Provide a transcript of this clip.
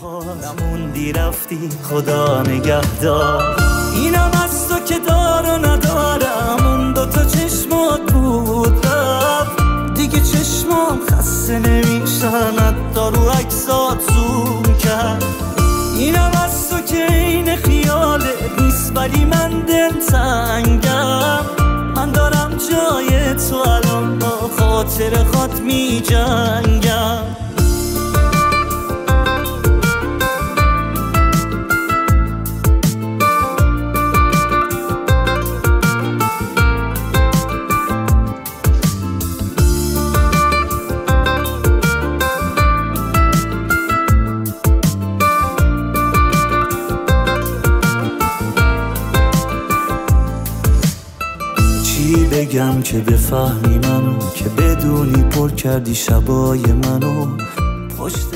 نموندی رفتی خدا نگهدار. اینم از تو که دار و ندارم، اون دوتا چشمات بود رفت دیگه، چشمام خسته نمیشن حتی رو عکسات زوم کرد. اینم از تو که این خیاله نیست ولی من دلتنگم، من دارم جای تو الان با خاطر خاط می جنگم. چی بگم که بفهمی منو، که بدونی پر کردی شبای منو پشت